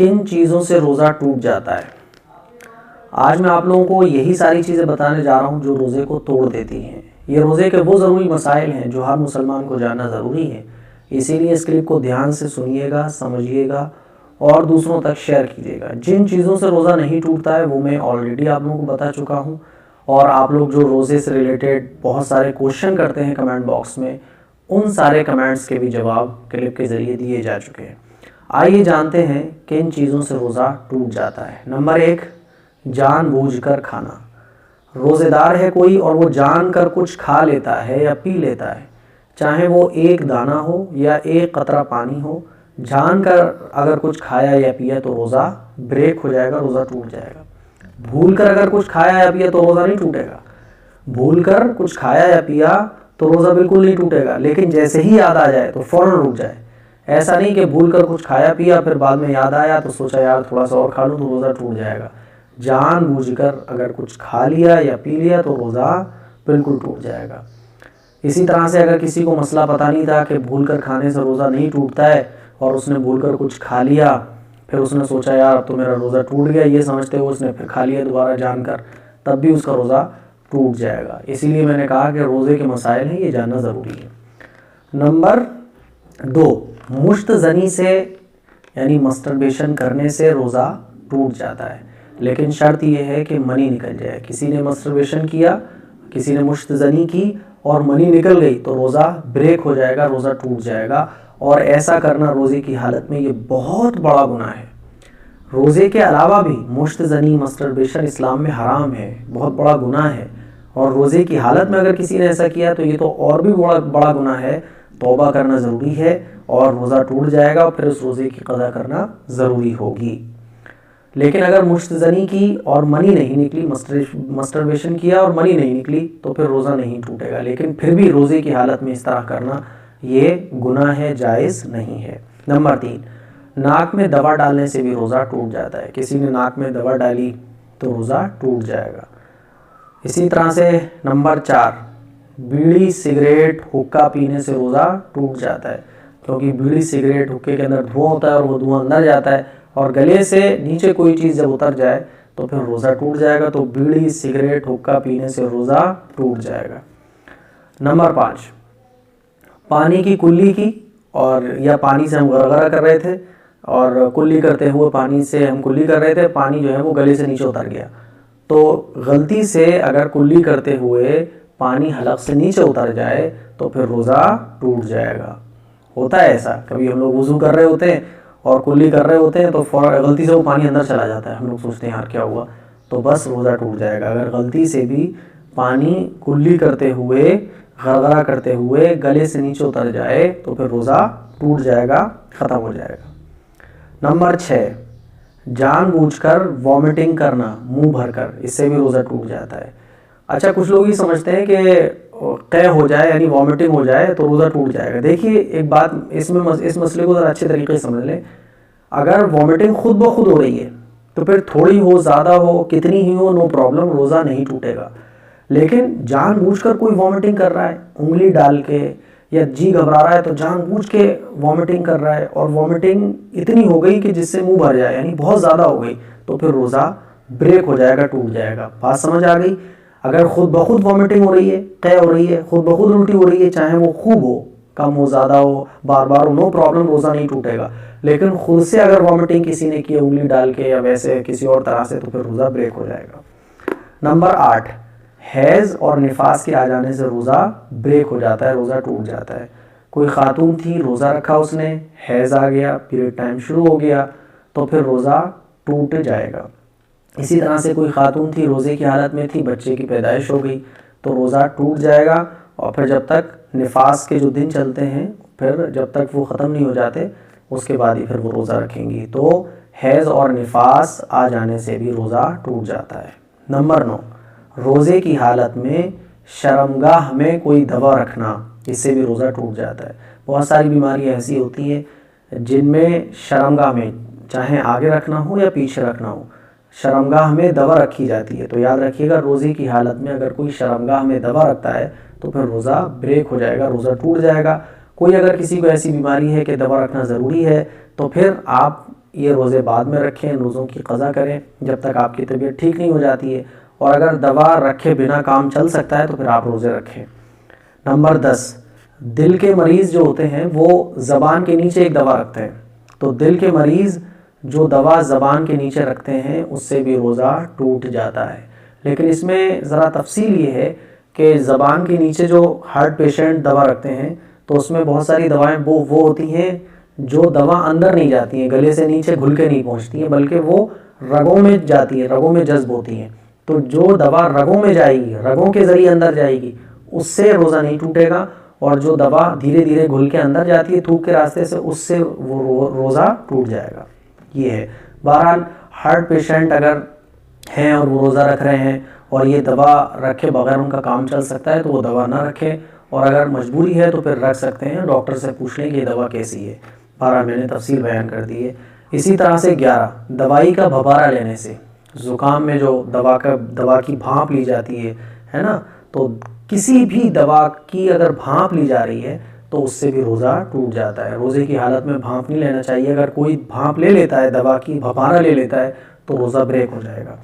किन चीज़ों से रोज़ा टूट जाता है। आज मैं आप लोगों को यही सारी चीज़ें बताने जा रहा हूँ जो रोज़े को तोड़ देती हैं। ये रोज़े के वो ज़रूरी मसाइल हैं जो हर मुसलमान को जानना ज़रूरी है। इसीलिए इस क्लिप को ध्यान से सुनिएगा, समझिएगा और दूसरों तक शेयर कीजिएगा। जिन चीज़ों से रोज़ा नहीं टूटता है वो मैं ऑलरेडी आप लोगों को बता चुका हूँ, और आप लोग जो रोज़े से रिलेटेड बहुत सारे क्वेश्चन करते हैं कमेंट बॉक्स में, उन सारे कमेंट्स के भी जवाब क्लिप के ज़रिए दिए जा चुके हैं। आइए जानते हैं किन चीज़ों से रोज़ा टूट जाता है। नंबर 1, जानबूझकर खाना। रोज़ेदार है कोई और वो जानकर कुछ खा लेता है या पी लेता है, चाहे वो एक दाना हो या एक कतरा पानी हो, जानकर अगर कुछ खाया या पिया तो रोज़ा ब्रेक हो जाएगा, रोज़ा टूट जाएगा। भूलकर अगर कुछ खाया या पिया तो रोज़ा नहीं टूटेगा। भूलकर कुछ खाया या पिया तो रोज़ा बिल्कुल नहीं टूटेगा, लेकिन जैसे ही याद आ जाए तो फ़ौरन रुक जाए। ऐसा नहीं कि भूलकर कुछ खाया पिया फिर बाद में याद आया तो सोचा यार थोड़ा सा और खा लूँ तो रोज़ा टूट जाएगा। जानबूझकर अगर कुछ खा लिया या पी लिया तो रोज़ा बिल्कुल टूट जाएगा। इसी तरह से अगर किसी को मसला पता नहीं था कि भूलकर खाने से रोज़ा नहीं टूटता है और उसने भूलकर कुछ खा लिया, फिर उसने सोचा यार अब तो मेरा रोज़ा टूट गया, ये समझते हुए उसने फिर खा लिया दोबारा जानकर, तब भी उसका रोज़ा टूट जाएगा। इसीलिए मैंने कहा कि रोज़े के मसाइल हैं, ये जानना ज़रूरी है। नंबर 2, मुश्तज़नी से यानी मस्टरबेशन करने से रोज़ा टूट जाता है, लेकिन शर्त यह है कि मनी निकल जाए। किसी ने मस्टरबेशन किया, किसी ने मुश्तज़नी की और मनी निकल गई तो रोज़ा ब्रेक हो जाएगा, रोज़ा टूट जाएगा। और ऐसा करना रोज़े की हालत में ये बहुत बड़ा गुनाह है। रोज़े के अलावा भी मुश्तज़नी मस्टरबेशन इस्लाम में हराम है, बहुत बड़ा गुनाह है। और रोज़े की हालत में अगर किसी ने ऐसा किया तो ये तो और भी बड़ा गुनाह है। तौबा करना ज़रूरी है और रोज़ा टूट जाएगा और फिर उस रोज़े की क़ज़ा करना ज़रूरी होगी। लेकिन अगर मुश्तज़नी की और मनी नहीं निकली, मस्टरबेशन किया और मनी नहीं निकली तो फिर रोज़ा नहीं टूटेगा। लेकिन फिर भी रोज़े की हालत में इस तरह करना ये गुनाह है, जायज़ नहीं है। नंबर 3, नाक में दवा डालने से भी रोज़ा टूट जाता है। किसी ने नाक में दवा डाली तो रोज़ा टूट जाएगा। इसी तरह से नंबर 4, बीड़ी सिगरेट हुक्का पीने से रोज़ा टूट जाता है, क्योंकि बीड़ी सिगरेट हुक्के के अंदर धुआं होता है और वो धुआं अंदर जाता है और गले से नीचे कोई चीज़ जब उतर जाए तो फिर रोज़ा टूट जाएगा। तो बीड़ी सिगरेट हुक्का पीने से रोज़ा टूट जाएगा। नंबर 5, पानी की कुल्ली की, और या पानी से हम गरगरा कर रहे थे और कुल्ली करते हुए पानी से हम कुल्ली कर रहे थे, पानी जो है वो गले से नीचे उतर गया, तो गलती से अगर कुल्ली करते हुए पानी हलक से नीचे उतर जाए तो फिर रोज़ा टूट जाएगा। होता है ऐसा, कभी हम लोग वज़ू कर रहे होते हैं और कुल्ली कर रहे होते हैं तो गलती से वो पानी अंदर चला जाता है, हम लोग सोचते हैं यार क्या हुआ, तो बस रोज़ा टूट जाएगा। अगर गलती से भी पानी कुल्ली करते हुए, गरगरा करते हुए गले से नीचे उतर जाए तो फिर रोज़ा टूट जाएगा, ख़त्म हो जाएगा। नंबर 6, जानबूझकर वॉमिटिंग करना मुंह भरकर, इससे भी रोज़ा टूट जाता है। अच्छा, कुछ लोग ये समझते हैं कि क़े हो जाए यानी वॉमिटिंग हो जाए तो रोज़ा टूट जाएगा। देखिए एक बात, इस मसले को ज़रा अच्छे तरीके से समझ लें। अगर वॉमिटिंग खुद ब खुद हो रही है तो फिर थोड़ी हो, ज़्यादा हो, कितनी ही हो, नो प्रॉब्लम, रोज़ा नहीं टूटेगा। लेकिन जानबूझकर कोई वॉमिटिंग कर रहा है, उंगली डाल के, या जी घबरा रहा है तो जानबूझ के वॉमिटिंग कर रहा है और वॉमिटिंग इतनी हो गई कि जिससे मुंह भर जाए, यानी बहुत ज़्यादा हो गई, तो फिर रोज़ा ब्रेक हो जाएगा, टूट जाएगा। बात समझ आ गई? अगर खुद ब खुद वॉमिटिंग हो रही है, क़े हो रही है, खुद ब खुद उल्टी हो रही है, चाहे वो खूब हो, कम हो, ज़्यादा हो, बार बार हो, नो प्रॉब्लम, रोज़ा नहीं टूटेगा। लेकिन खुद से अगर वॉमिटिंग किसी ने की उंगली डाल के या वैसे किसी और तरह से, तो फिर रोज़ा ब्रेक हो जाएगा। नंबर 8, हैज़ और निफास के आ जाने से रोज़ा ब्रेक हो जाता है, रोज़ा टूट जाता है। कोई खातून थी, रोज़ा रखा उसने, हैज़ आ गया, पीरियड टाइम शुरू हो गया, तो फिर रोज़ा टूट जाएगा। इसी तरह से कोई खातून थी, रोज़े की हालत में थी, बच्चे की पैदाइश हो गई, तो रोज़ा टूट जाएगा। और फिर जब तक निफास के जो दिन चलते हैं, फिर जब तक वो ख़त्म नहीं हो जाते उसके बाद ही फिर वो रोज़ा रखेंगी। तो हैज़ और निफास आ जाने से भी रोज़ा टूट जाता है। नंबर 9, रोज़े की हालत में शर्मगाह में कोई दवा रखना, इससे भी रोज़ा टूट जाता है। बहुत सारी बीमारियां ऐसी होती हैं जिनमें शर्मगाह में, चाहे आगे रखना हो या पीछे रखना हो, शर्मगाह में दवा रखी जाती है। तो याद रखिएगा, रोज़े की हालत में अगर कोई शर्मगाह में दवा रखता है तो फिर रोज़ा ब्रेक हो जाएगा, रोज़ा टूट जाएगा। कोई अगर किसी को ऐसी बीमारी है कि दवा रखना ज़रूरी है तो फिर आप ये रोज़े बाद में रखें, इन रोज़ों की क़ज़ा करें जब तक आपकी तबीयत ठीक नहीं हो जाती है। और अगर दवा रखे बिना काम चल सकता है तो फिर आप रोज़े रखें। नंबर 10, दिल के मरीज़ जो होते हैं वो ज़बान के नीचे एक दवा रखते हैं। तो दिल के मरीज़ जो दवा ज़बान के नीचे रखते हैं उससे भी रोज़ा टूट जाता है। लेकिन इसमें ज़रा तफसील ये है कि ज़बान के नीचे जो हार्ट पेशेंट दवा रखते हैं तो उसमें बहुत सारी दवाएं वो होती हैं जो दवा अंदर नहीं जाती हैं, गले से नीचे घुल के नहीं पहुंचती हैं, बल्कि वो रगों में जाती हैं, रगों में जज्ब होती हैं। तो जो दवा रगों में जाएगी, रगों के ज़रिए अंदर जाएगी, उससे रोज़ा नहीं टूटेगा। और जो दवा धीरे धीरे घुल के अंदर जाती है थूक के रास्ते से, उससे वो रोज़ा टूट जाएगा। ये है। बहरहाल हार्ट पेशेंट अगर हैं और वो रोज़ा रख रहे हैं और ये दवा रखे बगैर उनका काम चल सकता है तो वो दवा ना रखें, और अगर मजबूरी है तो फिर रख सकते हैं। डॉक्टर से पूछ लें कि ये दवा कैसी है। 12 मैंने तफसील बयान कर दी है। इसी तरह से 11, दवाई का भबारा लेने से, ज़ुकाम में जो दवा की भाप ली जाती है ना, तो किसी भी दवा की अगर भाप ली जा रही है तो उससे भी रोज़ा टूट जाता है। रोज़े की हालत में भाप नहीं लेना चाहिए। अगर कोई भाप ले लेता है, दवा की भबारा ले लेता है, तो रोज़ा ब्रेक हो जाएगा।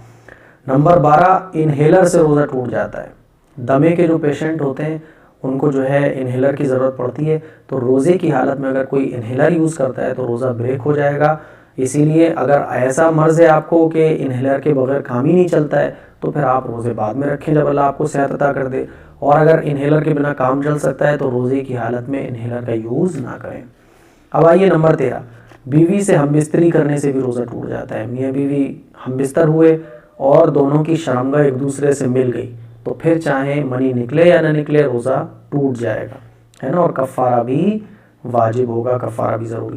नंबर 12, इन्हेलर से रोज़ा टूट जाता है। दमे के जो पेशेंट होते हैं उनको जो है इन्हेलर की ज़रूरत पड़ती है, तो रोज़े की हालत में अगर कोई इन्हेलर यूज़ करता है तो रोज़ा ब्रेक हो जाएगा। इसीलिए अगर ऐसा मर्ज़ है आपको कि इन्हेलर के बगैर काम ही नहीं चलता है तो फिर आप रोज़े बाद में रखें जब अल्लाह आपको सेहत अता कर दे। और अगर इन्हेलर के बिना काम चल सकता है तो रोज़े की हालत में इन्हेलर का यूज़ ना करें। अब आइए नंबर 13, बीवी से हमबिस्तरी करने से भी रोज़ा टूट जाता है। मियाँ बीवी हमबिस्तर हुए और दोनों की शर्मगाह एक दूसरे से मिल गई तो फिर चाहे मनी निकले या ना निकले रोज़ा टूट जाएगा, है ना। और कफ़ारा भी वाजिब होगा, कफ़ारा भी ज़रूरी होगा।